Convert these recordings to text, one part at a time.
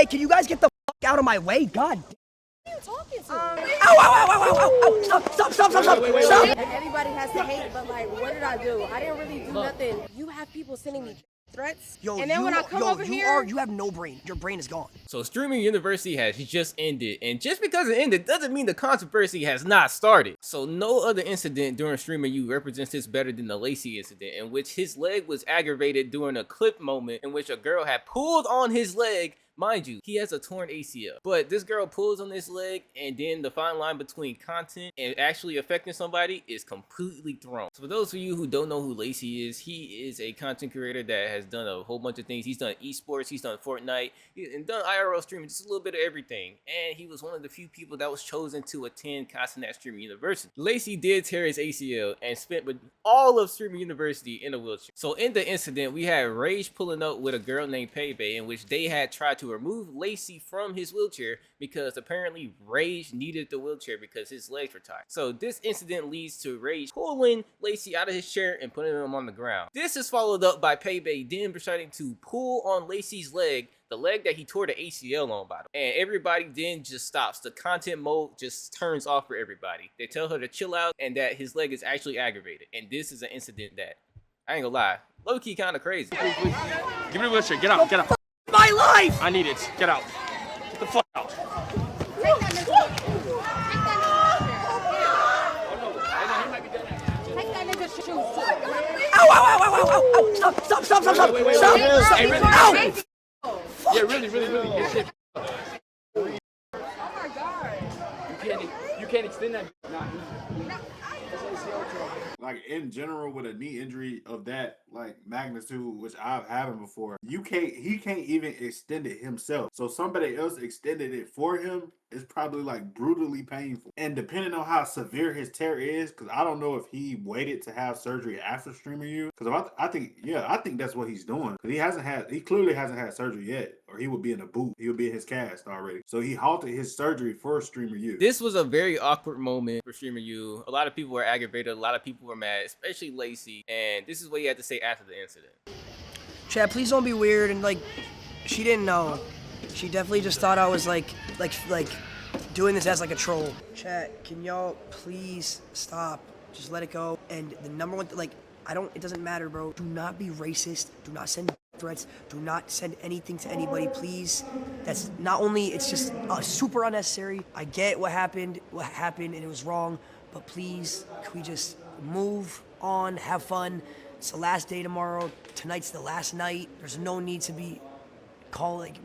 Hey, can you guys get the fuck out of my way? God. Who are you talking to? Stop. Like, everybody has to hate, but like, what did I do? I didn't really do nothing. You have people sending me threats, and then when I come over here, you have no brain. Your brain is gone. So Streaming University has just ended, and just because it ended doesn't mean the controversy has not started. So no other incident during Streamer U represents this better than the Lacy incident, in which his leg was aggravated during a clip moment in which a girl had pulled on his leg. Mind you, he has a torn ACL, but this girl pulls on his leg, and then the fine line between content and actually affecting somebody is completely thrown. So for those of you who don't know who Lacy is, he is a content creator that has done a whole bunch of things. He's done esports, he's done Fortnite, and done IRL streaming, just a little bit of everything. And he was one of the few people that was chosen to attend Confronting Streaming University. Lacy did tear his ACL and spent with all of Streaming University in a wheelchair. So in the incident, we had Rage pulling up with a girl named Paybae, in which they had tried to remove Lacy from his wheelchair because apparently Rage needed the wheelchair because his legs were tied. So this incident leads to Rage pulling Lacy out of his chair and putting him on the ground. This is followed up by Paybae then deciding to pull on Lacy's leg, the leg that he tore the ACL on, by the way. And everybody then just stops. The content mode just turns off for everybody. They tell her to chill out and that his leg is actually aggravated. And this is an incident that, I ain't gonna lie, low-key kind of crazy. Please. Give me the wheelchair. Get out. Get out. My life! I need it. Get out. Get the fuck out. take that nigga's shoes. Ow! Stop! Yeah, really. Good shit. Oh my god. You can't extend that. Like in general, with a knee injury of that like magnitude, which I've had before, he can't even extend it himself. So somebody else extended it for him. It's probably like brutally painful. And depending on how severe his tear is, because I don't know if he waited to have surgery after Streamer U. Because I think that's what he's doing. Because he clearly hasn't had surgery yet, or he would be in a boot. He would be in his cast already. So he halted his surgery for Streamer U. This was a very awkward moment for Streamer U. A lot of people were aggravated. A lot of people were mad, especially Lacy. And this is what he had to say after the incident. Chad, please don't be weird. And like, she didn't know. She definitely just thought I was like doing this as like a troll. Chat, can y'all please stop? Just let it go. And the number one, it doesn't matter, bro. Do not be racist. Do not send threats. Do not send anything to anybody, please. That's not only, it's just super unnecessary. I get what happened, and it was wrong. But please, can we just move on, have fun? It's the last day tomorrow. Tonight's the last night. There's no need to be calling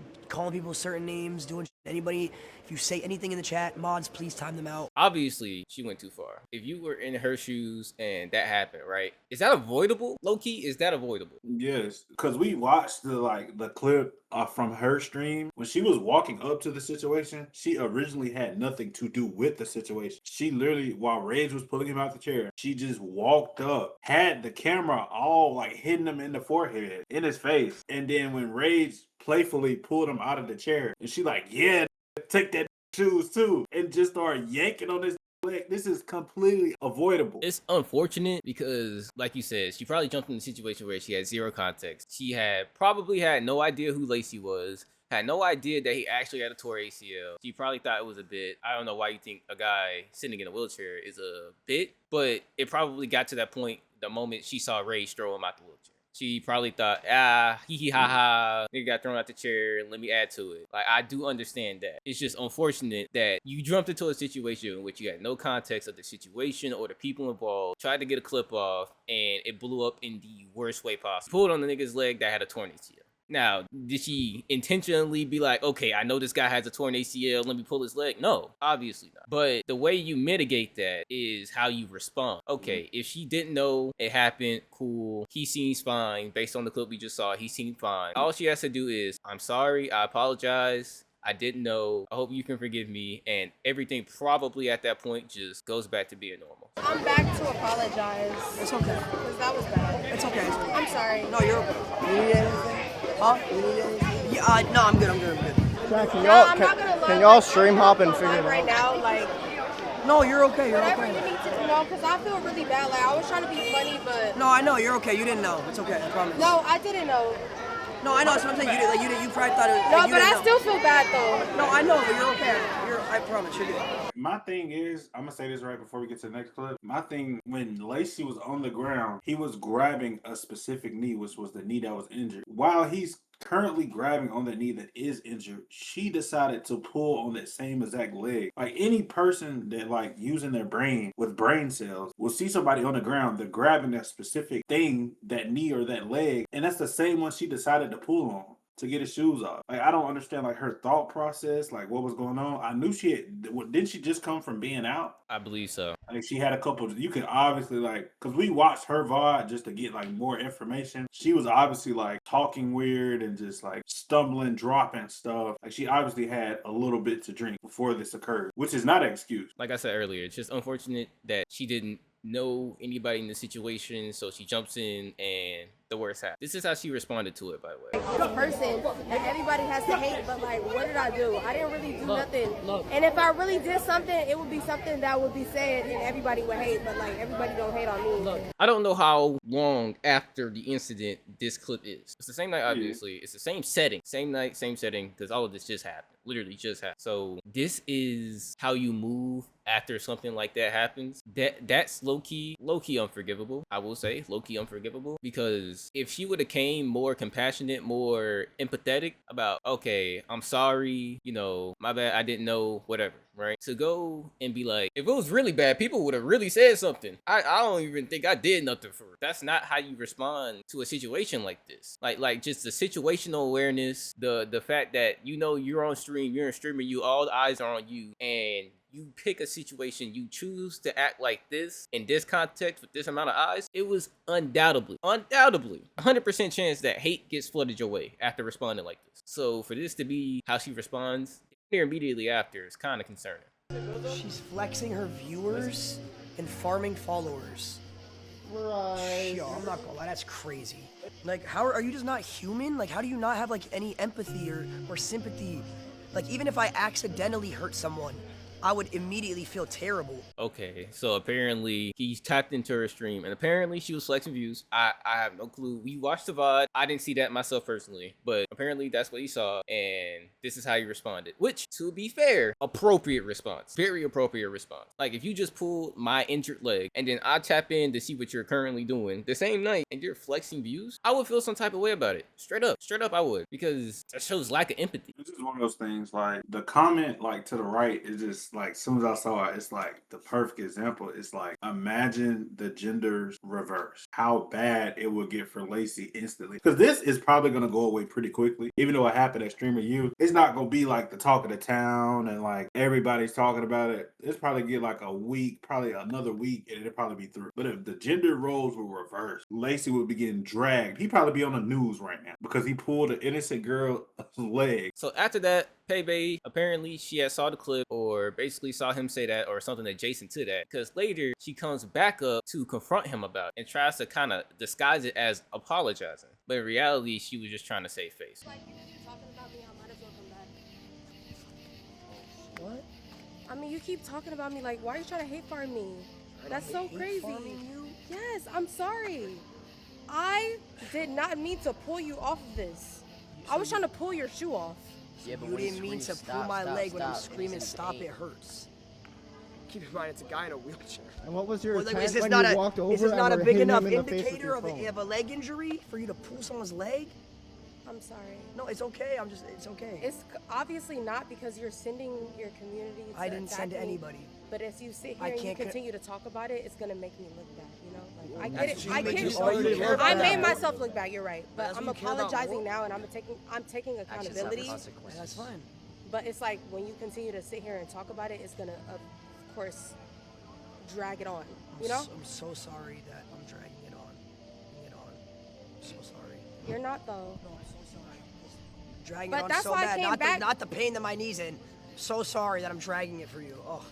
people certain names, doing anybody. If you say anything in the chat, mods, please time them out. Obviously, she went too far. If you were in her shoes and that happened, right? Is that avoidable? Low-key, is that avoidable? Yes, because we watched the clip from her stream. When she was walking up to the situation, she originally had nothing to do with the situation. She literally, while Rage was pulling him out the chair, she just walked up, had the camera all like hitting him in the forehead, in his face. And then when Rage playfully pulled him out of the chair, and she like, yeah, take that shoes too, and just started yanking on this leg. This is completely avoidable. It's unfortunate because, like you said, she probably jumped in a situation where she had zero context. She probably had no idea who Lacy was, had no idea that he actually had a torn ACL. She probably thought it was a bit. I don't know why you think a guy sitting in a wheelchair is a bit, but it probably got to that point the moment she saw Rage throw him out the wheelchair. She probably thought, hee hee ha ha, nigga got thrown out the chair, let me add to it. Like, I do understand that. It's just unfortunate that you jumped into a situation in which you had no context of the situation or the people involved, tried to get a clip off, and it blew up in the worst way possible. Pulled on the nigga's leg that had a torn ACL. Now, did she intentionally be like, okay, I know this guy has a torn ACL, let me pull his leg? No, obviously not. But the way you mitigate that is how you respond. Okay, if she didn't know it happened, cool. He seems fine. Based on the clip we just saw, he seemed fine. All she has to do is, I'm sorry, I apologize. I didn't know. I hope you can forgive me. And everything probably at that point just goes back to being normal. I'm back to apologize. It's okay. Because that was bad. It's okay. I'm sorry. No, you're okay. You need anything? Huh? You need anything? Yeah, no, I'm good. Jack, Can y'all stream hop and figure it out? Right now, like, No, you're okay. whatever you need to know, because I feel really bad. Like, I was trying to be funny, but... No, I know. You're okay. You didn't know. It's okay. I promise. No, I didn't know. No, I know. That's what I'm saying. You probably thought it was. No, like, you but didn't I know. still feel bad though. No, I know, but you're okay. I promise, you're good. My thing is, I'm gonna say this right before we get to the next clip. My thing, when Lacy was on the ground, he was grabbing a specific knee, which was the knee that was injured. While he's currently grabbing on the knee that is injured, she decided to pull on that same exact leg. Like any person that like using their brain with brain cells will see somebody on the ground, they're grabbing that specific thing, that knee or that leg, and that's the same one she decided to pull on to get his shoes off. Like, I don't understand like her thought process, like what was going on. I knew she had, didn't she just come from being out? I believe so. Like she had a couple, you can obviously like, cause we watched her VOD just to get like more information. She was obviously like talking weird and just like stumbling, dropping stuff. Like she obviously had a little bit to drink before this occurred, which is not an excuse. Like I said earlier, it's just unfortunate that she didn't know anybody in the situation, so she jumps in and the worst happens. This is how she responded to it, by the way. I'm a person that everybody has to hate, but like, what did I do? I didn't really do nothing. And if I really did something, it would be something that would be said and everybody would hate, but like, everybody don't hate on me. I don't know how long after the incident this clip is. It's the same night, obviously. It's the same setting. Same night, same setting, because all of this just happened. Literally just happened. So this is how you move after something like that happens. That's low-key unforgivable. I will say low-key unforgivable, because if she would have came more compassionate, more empathetic about, okay, I'm sorry, you know, my bad, I didn't know, whatever, right? To go and be like, if it was really bad, people would have really said something. I don't even think I did nothing for it. That's not how you respond to a situation like this. Like just the situational awareness, the fact that, you know, you're on stream, you're a streamer, all the eyes are on you, and you pick a situation, you choose to act like this in this context with this amount of eyes. It was undoubtedly 100% chance that hate gets flooded your way after responding like this. So for this to be how she responds here immediately after is kind of concerning. She's flexing her viewers and farming followers. Right. Yo, I'm not gonna lie, that's crazy. Like, how are you just not human? Like, how do you not have like any empathy or sympathy? Like, even if I accidentally hurt someone, I would immediately feel terrible. Okay, so apparently he's tapped into her stream, and apparently she was flexing views. I have no clue. We watched the VOD. I didn't see that myself personally, but apparently that's what he saw, and this is how he responded. Which, to be fair, appropriate response. Very appropriate response. Like, if you just pull my injured leg, and then I tap in to see what you're currently doing the same night, and you're flexing views, I would feel some type of way about it. Straight up I would, because that shows lack of empathy. This is one of those things, like the comment like to the right is just like, as soon as I saw it, it's like the perfect example. It's like, imagine the genders reverse, how bad it would get for Lacy instantly, because this is probably going to go away pretty quickly. Even though it happened at Streamer U, it's not going to be like the talk of the town and like everybody's talking about it. It's probably get like a week, probably another week, and it'll probably be through. But if the gender roles were reversed, Lacy would be getting dragged. He'd probably be on the news right now because he pulled an innocent girl's leg. So after that, Paybae, apparently she had saw the clip, or basically saw him say that, or something adjacent to that, because later she comes back up to confront him about it and tries to kind of disguise it as apologizing, but in reality she was just trying to save face. Like, you keep talking about me, I might as well come back. What? I mean, you keep talking about me, like, why are you trying to hate farm me? That's so crazy. You? Yes, I'm sorry. I did not mean to pull you off of this. I was trying to pull your shoe off. Yeah, but You when he didn't mean to screams, pull "Stop, my stop, leg when I'm stop," and screaming, he's in stop, pain. it hurts. Keep in mind, it's a guy in a wheelchair. And what was your Well, like, intent is this when not you a, walked over is this not a and were big hitting him enough in the face with indicator your of phone? a leg injury for you to pull someone's leg? I'm sorry. No, it's okay. It's okay. It's obviously not, because you're sending your community to I didn't send attack me. anybody. But as you sit I here and you can't continue to talk about it, it's gonna make me look bad, you know? Like, I That's get it. I what get you it. already care about I that. made myself look bad. You're right, but That's I'm what you care about apologizing more. now, and I'm taking accountability. That's fine. But it's like, when you continue to sit here and talk about it, it's gonna, of course, drag it on. You know? I'm so sorry that I'm dragging it on. I'm so sorry. You're not though. No, I'm so sorry. Dragging But it on that's so why I bad. came back. Not the pain that my knee's in. So sorry that I'm dragging it for you. Oh.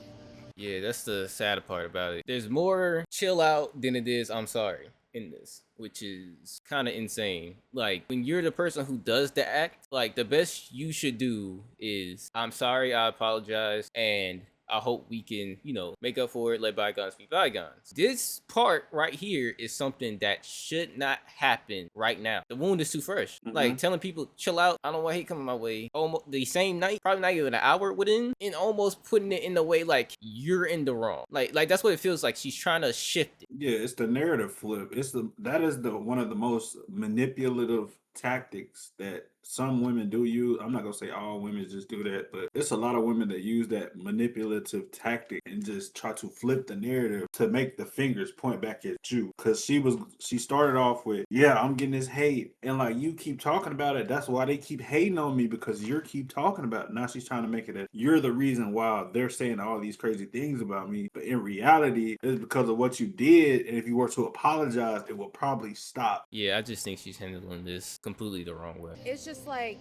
Yeah, that's the sad part about it. There's more chill out than it is I'm sorry in this, which is kind of insane. Like, when you're the person who does the act, like, the best you should do is, I'm sorry, I apologize, and I hope we can, you know, make up for it, let bygones be bygones. This part right here is something that should not happen right now. The wound is too fresh. Like telling people, chill out, I don't want hate coming my way. Almost the same night, probably not even an hour within, and almost putting it in the way like you're in the wrong. Like that's what it feels like. She's trying to shift it. Yeah, it's the narrative flip. That is the one of the most manipulative tactics that some women do use. I'm not gonna say all women just do that, but it's a lot of women that use that manipulative tactic and just try to flip the narrative to make the fingers point back at you. Cause she started off with, yeah, I'm getting this hate. And like you keep talking about it, that's why they keep hating on me, because you keep talking about it. Now she's trying to make it that you're the reason why they're saying all these crazy things about me. But in reality, it's because of what you did. And if you were to apologize, it will probably stop. Yeah, I just think she's handling this completely the wrong way. It's just like,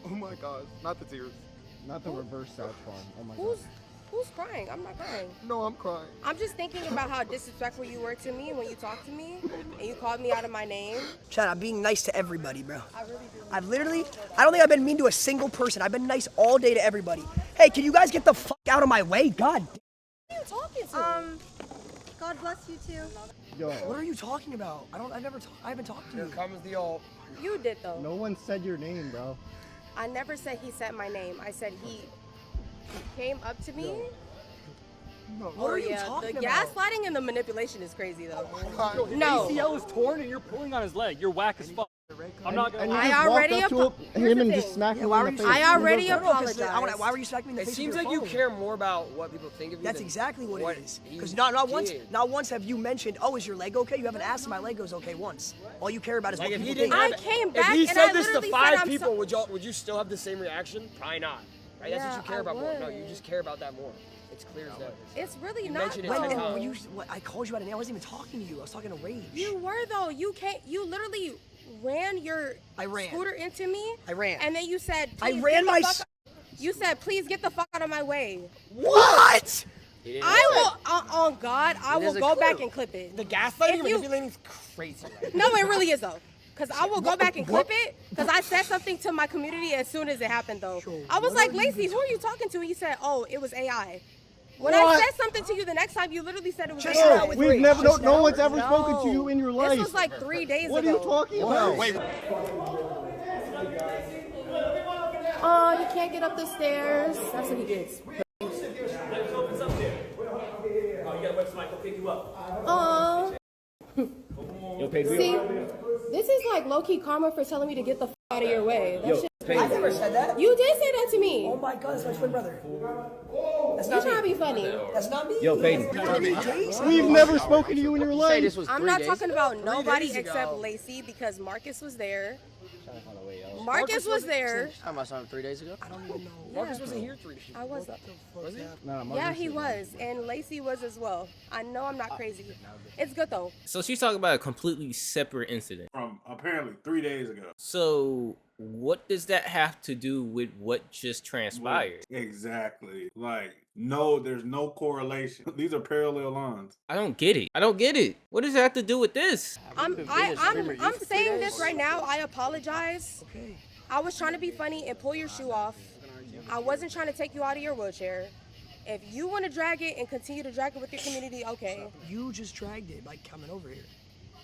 Oh my god, not the tears. Not the reverse South Farm. Oh my god. who's crying? I'm not crying. No, I'm crying. I'm just thinking about how disrespectful you were to me when you talked to me and you called me out of my name. Chad, I'm being nice to everybody, bro. I really do. I don't think I've been mean to a single person. I've been nice all day to everybody. Hey, can you guys get the fuck out of my way? God. Who are you talking to? God bless you too. Yo, What are you talking about? I haven't talked to you. comes the all. You did though. No one said your name, bro. I never said he said my name. I said he came up to me. What are you talking The about? gaslighting and the manipulation is crazy though. God. No. ACL is torn and you're pulling on his leg. You're whack as fuck. I'm not And gonna you lie. I just already walked up to here's him the and thing. just smacked him why in were the you- face. I already No, 'cause apologized. why were you smacking me in the It face seems with like your you phone? care more about what people think of you. That's than exactly what it is. he Because not did. once have you mentioned, oh, is your leg okay? You haven't asked if my leg goes okay once. All you care about is Like what if people he didn't, think. I came back if he and said I this to literally said, 5 I'm people, would you still have the same reaction? Probably not. Right? That's Yeah, what you care I about more. No, would. you just care about that more. It's clear as day. It's really You not. mentioned it When, 10 and times. when you, what, I called you out of name. I wasn't even talking to you. I was talking to Rage. You were though. You literally ran your I ran. scooter into me. I ran. And then you said, I "Please ran get the my. fuck You said, please get the fuck out of my way. What? He didn't I answer. will, on God, I will There's a go clue. back and clip it. The gaslighting and If you- manipulating is crazy. Right? No, it really is though. Because I will go back and clip it. Because I said something to my community as soon as it happened though. I was like, Lacy, who are you talking to? He said, oh, it was AI. When I What? said something to you the next time, you literally said it was Just AI. now with We've Rage. never, Just no now? one's ever spoken to you in your life. This was like 3 days What are ago. you talking about? Wait, Oh, he can't get up the stairs. That's what he gets. Oh. yo, Paybee. See, this is like low-key karma for telling me to get the f out of your way. That shit is I crazy. never said that. You did say that to me. Oh my God, that's my twin brother. That's You not trying to me. be funny. That's not me. Yo, Payton. 3 days? We've never spoken to you in your Say life. this was I'm 3 not days talking ago? about nobody days except ago. Lacy because Marcus was there. Wait, yo. Marcus was there. Talking about something 3 days ago? I don't even know. Marcus wasn't here 3 days ago. I was. Was he? Nah, my Yeah, research- he was, and Lacy was as well. I know I'm not crazy. It's good though. So she's talking about a completely separate incident. From apparently 3 days ago. So what does that have to do with what just transpired? Exactly. Like, no, there's no correlation. These are parallel lines. I don't get it. I don't get it. What does that have to do with this? I'm been being a streamer I'm for 3 saying days? this right now. I apologize. Okay. I was trying to be funny and pull your shoe off. I wasn't trying to take you out of your wheelchair. If you want to drag it and continue to drag it with your community, okay. You just dragged it by coming over here.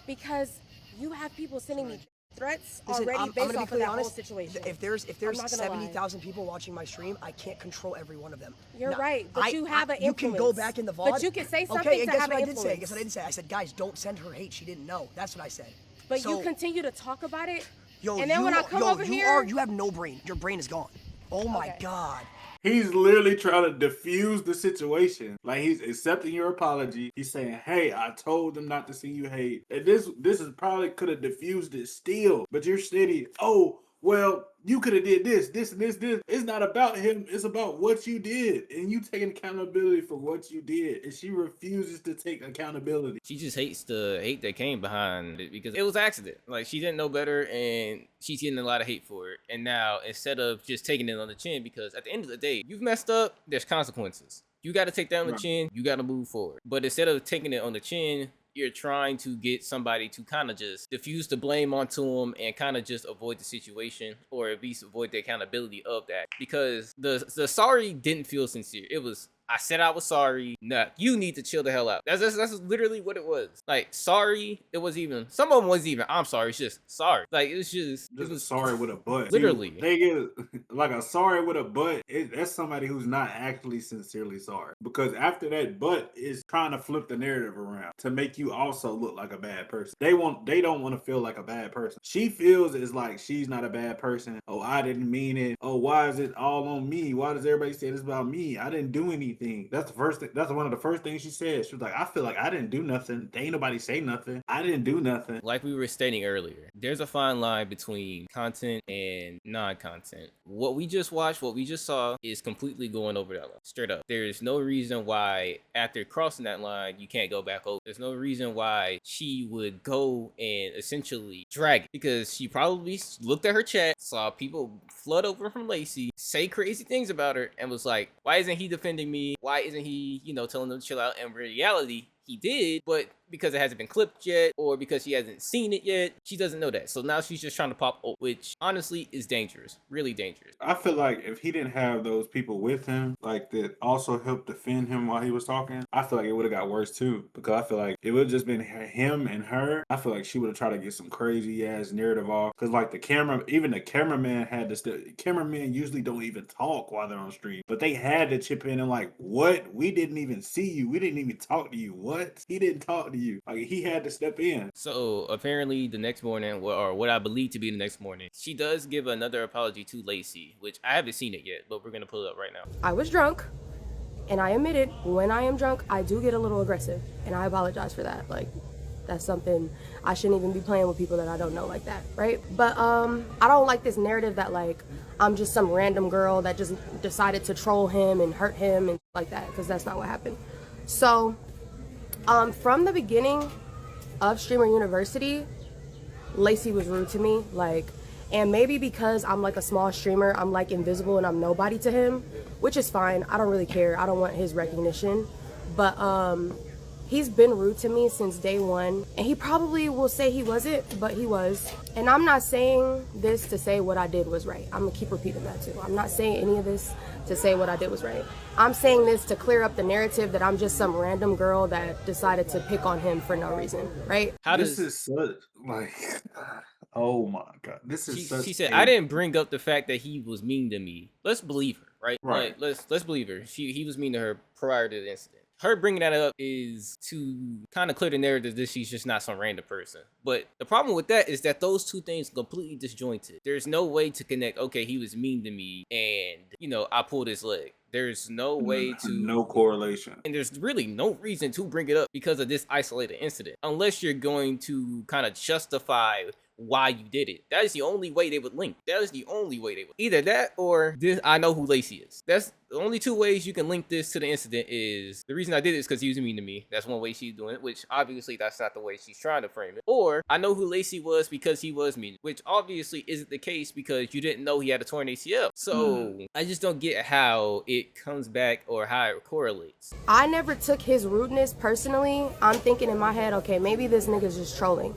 Because you have people sending me threats Listen, already I'm based gonna be off of completely that whole honest. situation. If there's I'm not gonna lie. 70,000 people watching my stream, I can't control every one of them. You're Now, right, but you have an You can go influence. back in the VOD. But you can say something okay, and to guess have what an I did say? influence. Guess what I did say? I said, guys, don't send her hate. She didn't know. That's what I said. But So- you continue to talk about it. Yo, and then when I come over here, you have no brain. Your brain is gone. Oh my Okay. God. He's literally trying to diffuse the situation. Like, he's accepting your apology. He's saying, hey, I told them not to see you hate. And this is probably could have diffused it still. But you're steady, oh, well, you could have did this, and this. It's not about him. It's about what you did. And you taking accountability for what you did. And she refuses to take accountability. She just hates the hate that came behind it because it was accident. Like, she didn't know better and she's getting a lot of hate for it. And now, instead of just taking it on the chin, because at the end of the day, you've messed up, there's consequences. You got to take that on the Right. chin. You got to move forward. But instead of taking it on the chin, You're trying to get somebody to kind of just diffuse the blame onto them and kind of just avoid the situation, or at least avoid the accountability of that. Because the sorry didn't feel sincere. It was, I said I was sorry. Nah, you need to chill the hell out. That's literally what it was. Like, sorry, it was even, some of them wasn't even, I'm sorry, it's just sorry. Like, it was sorry with a butt. literally. See, they get like a sorry with a butt. That's somebody who's not actually sincerely sorry. Because after that butt is trying to flip the narrative around to make you also look like a bad person. They don't want to feel like a bad person. She feels it's like she's not a bad person. Oh, I didn't mean it. Oh, why is it all on me? Why does everybody say this about me? I didn't do anything. That's the first thing. That's one of the first things she said. She was like, I feel like I didn't do nothing. Ain't nobody say nothing. I didn't do nothing. Like we were stating earlier, there's a fine line between content and non-content. What we just watched, what we just saw, is completely going over that line. Straight up. There's no reason why after crossing that line, you can't go back over. There's no reason why she would go and essentially drag it, because she probably looked at her chat, saw people flood over from Lacy, say crazy things about her, and was like, why isn't he defending me? Why isn't he, telling them to chill out? And in reality, he did, but because it hasn't been clipped yet, or because she hasn't seen it yet, she doesn't know that. So now she's just trying to pop up, which honestly is dangerous, really dangerous. I feel like if he didn't have those people with him, like that also helped defend him while he was talking, I feel like it would have got worse too. Because I feel like it would have just been him and her. I feel like she would have tried to get some crazy ass narrative off. Because like even the cameraman had to. Cameramen usually don't even talk while they're on stream, but they had to chip in and like, what? We didn't even see you. We didn't even talk to you. What? He didn't talk to you. Like, he had to step in. So apparently the next morning, or what I believe to be the next morning, she does give another apology to Lacy, which I haven't seen it yet, but we're gonna pull it up right now. I was drunk, and I admitted when I am drunk, I do get a little aggressive, and I apologize for that. Like, that's something I shouldn't even be playing with people that I don't know like that, right? But I don't like this narrative that like I'm just some random girl that just decided to troll him and hurt him and like that, because that's not what happened. So from the beginning of Streamer University, Lacy was rude to me, like, and maybe because I'm like a small streamer, I'm like invisible and I'm nobody to him, which is fine. I don't really care. I don't want his recognition, but he's been rude to me since day one, and he probably will say he wasn't, but he was. And I'm not saying this to say what I did was right. I'm gonna keep repeating that too. I'm not saying any of this to say what I did was right. I'm saying this to clear up the narrative that I'm just some random girl that decided to pick on him for no reason, right? This is such, like, oh my God. This is such. She said, I didn't bring up the fact that he was mean to me. Let's believe her, right? Right. Like, let's believe her. He was mean to her prior to the incident. Her bringing that up is to kind of clear the narrative that she's just not some random person. But the problem with that is that those two things are completely disjointed. There's no way to connect, okay, he was mean to me and, I pulled his leg. There's no way to... No correlation. And there's really no reason to bring it up because of this isolated incident. Unless you're going to kind of justify why you did it. That is the only way they would link. That is the only way they would. Either that or this, I know who Lacy is. That's the only two ways you can link this to the incident. Is the reason I did it is because he was mean to me. That's one way she's doing it, which obviously that's not the way she's trying to frame it. Or I know who Lacy was because he was mean, which obviously isn't the case because you didn't know he had a torn ACL. So I just don't get how it comes back or how it correlates. I never took his rudeness personally. I'm thinking in my head, okay, maybe this nigga's just trolling,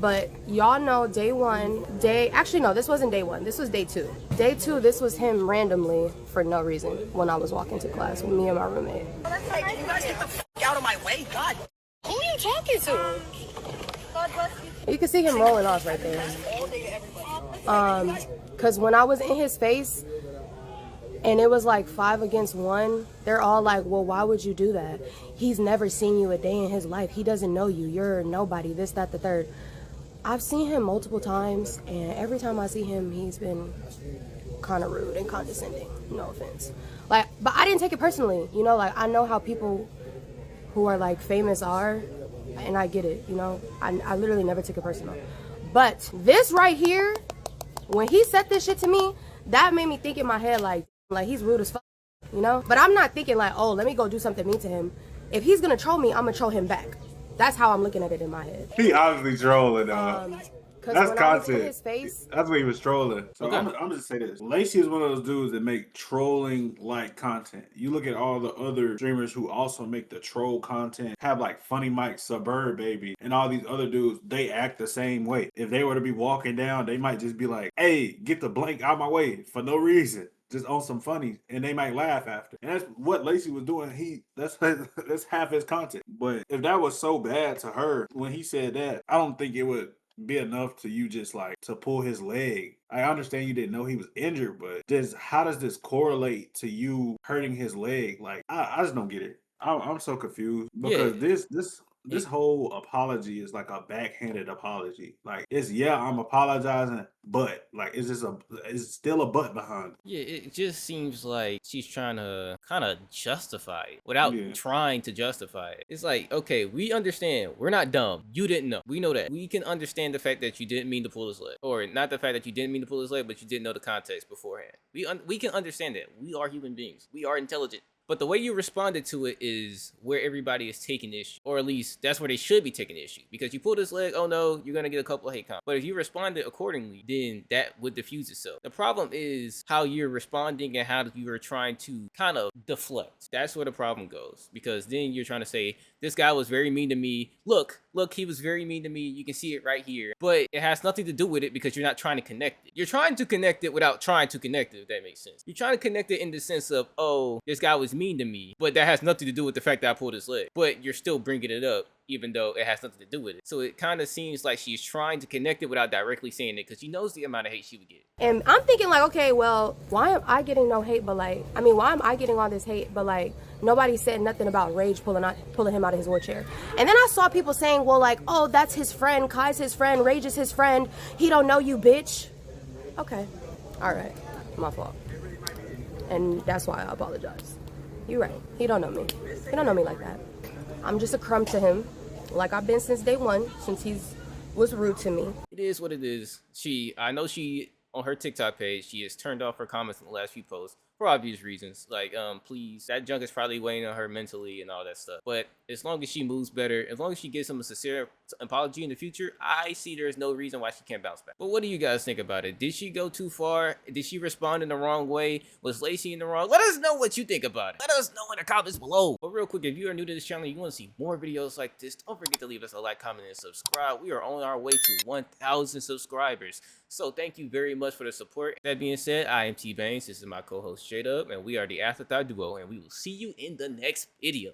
But y'all know actually no, this wasn't day one. This was day two. Day two, this was him randomly for no reason when I was walking to class with me and my roommate. Hey, you guys get the f out of my way, God. Who are you talking to? God bless you. You can see him rolling off right there. Cause when I was in his face and it was like 5 against 1, they're all like, well, why would you do that? He's never seen you a day in his life. He doesn't know you. You're nobody, this, that, the third. I've seen him multiple times, and every time I see him, he's been kind of rude and condescending. No offense. But I didn't take it personally. I know how people who are like famous are, and I get it. I literally never took it personal. But this right here, when he said this shit to me, that made me think in my head like he's rude as fuck. But I'm not thinking like, oh, let me go do something mean to him. If he's gonna troll me, I'm gonna troll him back. That's how I'm looking at it in my head. He obviously trolling, Because That's when I was in content. his face, That's what he was trolling. So Okay. I'm just say this. Lacy is one of those dudes that make trolling like content. You look at all the other streamers who also make the troll content, have like Funny Mike, Suburb Baby, and all these other dudes, they act the same way. If they were to be walking down, they might just be like, hey, get the blank out my way for no reason. Just on some funny, and they might laugh after. And that's what Lacy was doing. That's half his content. But if that was so bad to her when he said that, I don't think it would be enough to you just like to pull his leg. I understand you didn't know he was injured, but just how does this correlate to you hurting his leg? Like I just don't get it. I'm so confused Yeah. because this whole apology is like a backhanded apology. Like it's I'm apologizing, but like it's still a but behind it. Yeah, it just seems like she's trying to kind of justify it without Yeah. trying to justify it. It's like, okay, we understand. We're not dumb. You didn't know. We know that. We can understand the fact that you didn't mean to pull his leg. Or not the fact that you didn't mean to pull his leg, but you didn't know the context beforehand. We can understand that. We are human beings. We are intelligent. But the way you responded to it is where everybody is taking issue. Or at least that's where they should be taking issue. Because you pulled his leg, oh no, you're going to get a couple of hate comments. But if you responded accordingly, then that would diffuse itself. The problem is how you're responding and how you are trying to kind of deflect. That's where the problem goes. Because then you're trying to say, this guy was very mean to me. Look, he was very mean to me. You can see it right here. But it has nothing to do with it because you're not trying to connect it. You're trying to connect it without trying to connect it, if that makes sense. You're trying to connect it in the sense of, oh, this guy was mean to me. But that has nothing to do with the fact that I pulled his leg. But you're still bringing it up, even though it has nothing to do with it. So it kind of seems like she's trying to connect it without directly saying it because she knows the amount of hate she would get. and I'm thinking like, okay, well, why am I getting no hate? But like, I mean, why am I getting all this hate? But like, nobody said nothing about Rage pulling him out of his wheelchair. And then I saw people saying, well, like, oh, that's his friend. Kai's his friend. Rage is his friend. He don't know you, bitch. Okay. All right. My fault. And that's why I apologize. You're right. He don't know me. He don't know me like that. I'm just a crumb to him, like I've been since day one, since was rude to me. It is what it is. I know she, on her TikTok page, she has turned off her comments in the last few posts for obvious reasons. Like, please, that junk is probably weighing on her mentally and all that stuff. But as long as she moves better, as long as she gives him a sincere apology in the future, I see there's no reason why she can't bounce back. But what do you guys think about it? Did she go too far? Did she respond in the wrong way? Was Lacy in the wrong? Let us know what you think about it. Let us know in the comments below. But real quick, if you are new to this channel and you want to see more videos like this, don't forget to leave us a like, comment, and subscribe. We are on our way to 1,000 subscribers. So thank you very much for the support. That being said, I am T Baines. This is my co-host J-Dub, and we are the Afterthought Duo, and we will see you in the next video.